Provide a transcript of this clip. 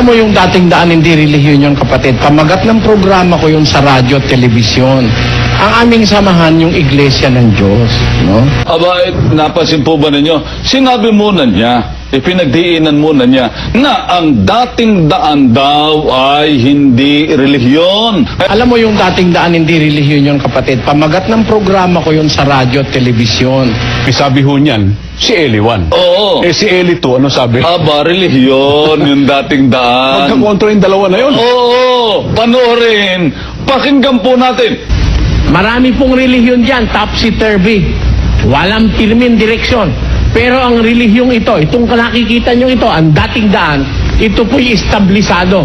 Alam mo yung dating daan, hindi relihiyon yun, kapatid. Pamagat ng programa ko yun sa radyo at telebisyon. Ang aming samahan yung Iglesia ng Diyos, no? Aba, napansin po ba ninyo? Sinabi muna niya, ipinagdiinan muna niya na ang dating daan daw ay hindi relihiyon. Alam mo yung dating daan, hindi relihiyon yun, kapatid. Pamagat ng programa ko yun sa radyo at telebisyon. May sabi ho niyan, si Eli 1. Oo. Eh si Eli 2, ano sabi? Aba, relihiyon yung dating daan. Magkakontra yung dalawa na yun. Oo, panoorin. Pakinggan po natin. Marami pong relihiyon dyan, topsy-turvy. Walang pirmin direksyon. Pero ang relihiyong ito, itong nakikita nyo ito, ang dating daan, ito po'y establisado.